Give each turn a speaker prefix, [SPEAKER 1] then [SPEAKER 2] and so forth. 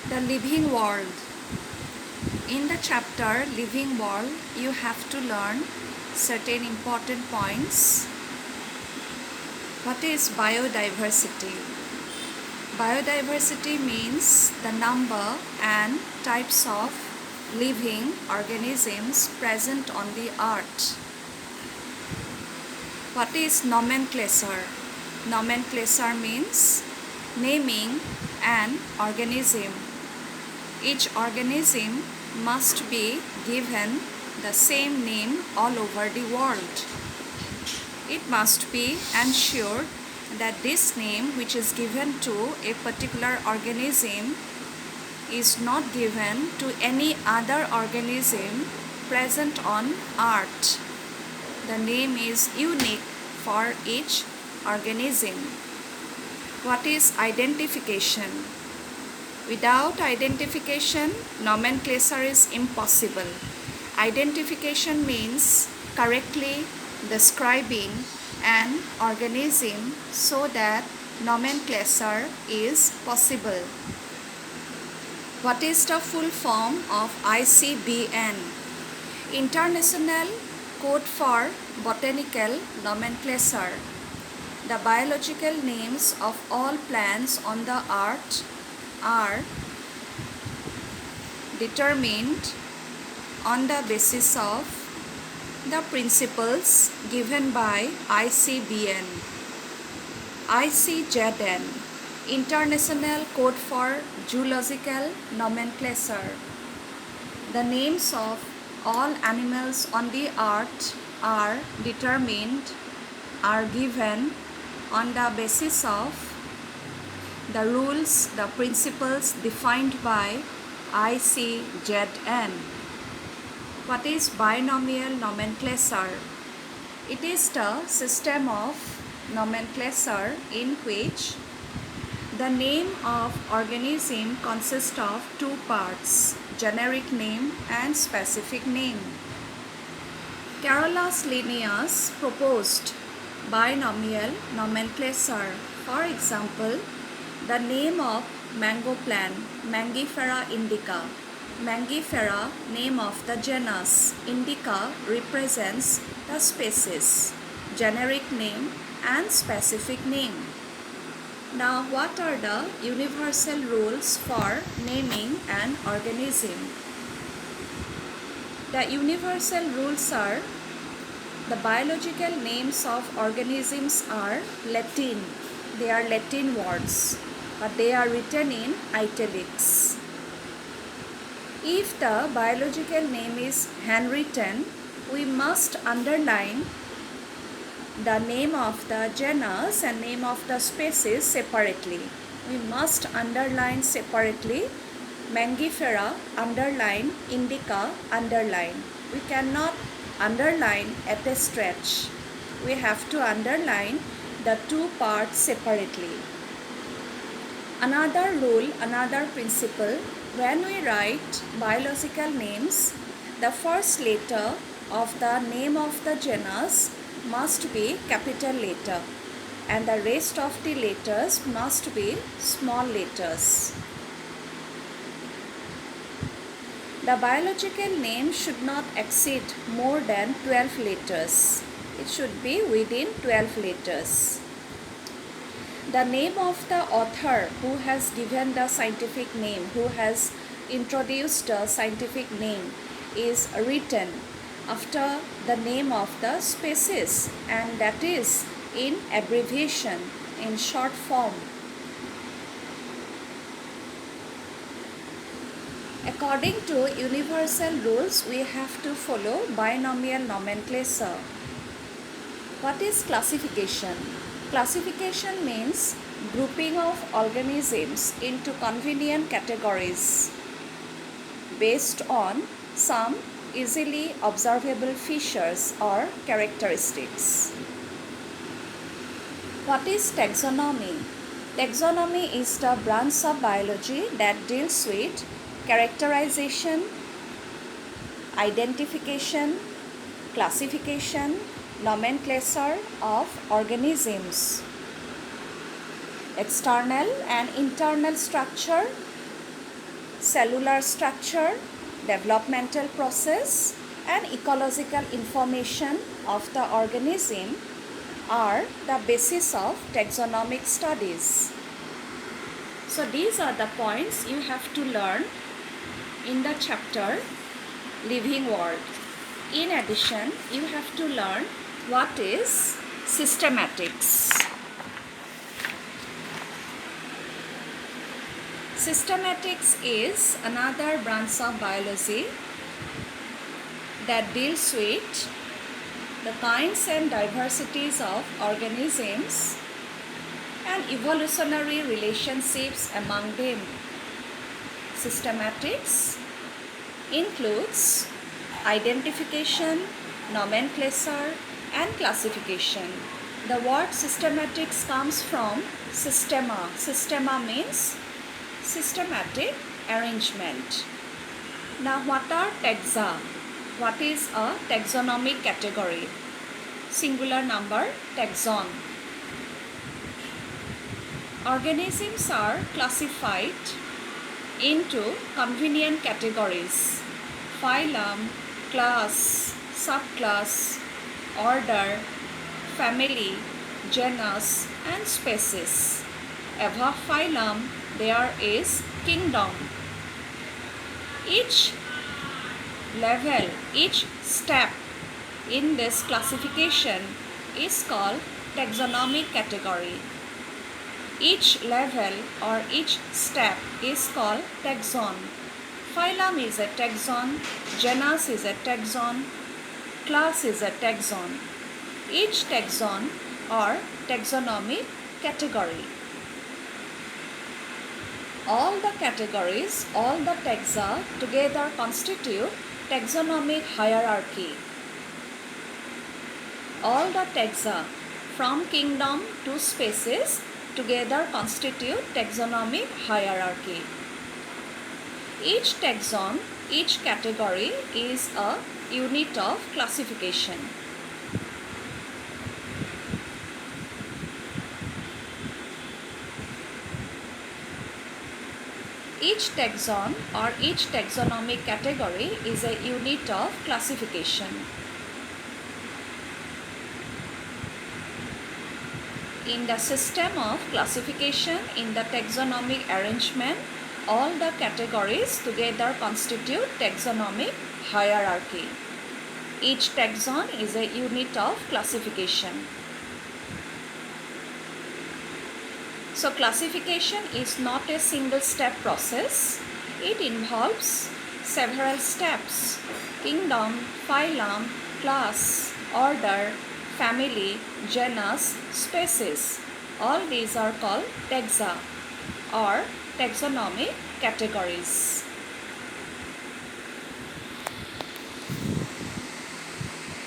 [SPEAKER 1] The living world. In the chapter Living World, you have to learn certain important points. What is biodiversity? Biodiversity means the number and types of living organisms present on the earth. What is nomenclature? Nomenclature means naming an organism. Each organism must be given the same name all over the world. It must be ensured that this name which is given to a particular organism is not given to any other organism present on earth. The name is unique for each organism. What is identification? Without identification, nomenclature is impossible. Identification means correctly describing an organism so that nomenclature is possible. What is the full form of ICBN? International Code for Botanical Nomenclature. The biological names of all plants on the earth are determined on the basis of the principles given by ICBN. ICZN, International Code for Zoological Nomenclature. The names of all animals on the earth are given on the basis of the rules, the principles defined by ICZN. What is binomial nomenclature? It is the system of nomenclature in which the name of organism consists of two parts, generic name and specific name. Carolus Linnaeus proposed binomial nomenclature. For example, the name of mango plant, Mangifera indica. Mangifera, name of the genus. Indica represents the species, generic name and specific name. Now, what are the universal rules for naming an organism? The universal rules are: the biological names of organisms are Latin. They are Latin words, but they are written in italics. If the biological name is handwritten, we must underline the name of the genus and name of the species separately. We must underline separately Mangifera, underline, Indica, underline. We cannot underline at a stretch. We have to underline the two parts separately. Another rule, another principle, when we write biological names, the first letter of the name of the genus must be capital letter and the rest of the letters must be small letters. The biological name should not exceed more than 12 letters. It should be within 12 letters. The name of the author who has given the scientific name, who has introduced the scientific name, is written after the name of the species, and that is in abbreviation, in short form. According to universal rules, we have to follow binomial nomenclature. What is classification? Classification means grouping of organisms into convenient categories based on some easily observable features or characteristics. What is taxonomy? Taxonomy is the branch of biology that deals with characterization, identification, classification, nomenclature of organisms. External and internal structure, cellular structure, developmental process, and ecological information of the organism are the basis of taxonomic studies. So these are the points you have to learn in the chapter Living World. In addition, you have to learn what is systematics. Systematics is another branch of biology that deals with the kinds and diversities of organisms and evolutionary relationships among them. Systematics includes identification, nomenclature, and classification. The word systematics comes from systema. Systema means systematic arrangement. Now, what are taxa? What is a taxonomic category? Singular number, taxon. Organisms are classified into convenient categories: phylum, class, subclass, order, family, genus, and species. Above phylum, there is kingdom. Each level, each step in this classification is called taxonomic category. Each level or each step is called taxon. Phylum is a taxon, genus is a taxon, class is a taxon. Each taxon or taxonomic category. All the categories, all the taxa together constitute taxonomic hierarchy. All the taxa from kingdom to species together constitute taxonomic hierarchy. Each taxon, each category is a unit of classification. Each taxon or each taxonomic category is a unit of classification. In the system of classification, in the taxonomic arrangement, all the categories together constitute taxonomic hierarchy. Each taxon is a unit of classification. So classification is not a single step process. It involves several steps: kingdom, phylum, class, order, family, genus, species. All these are called taxa or taxonomic categories.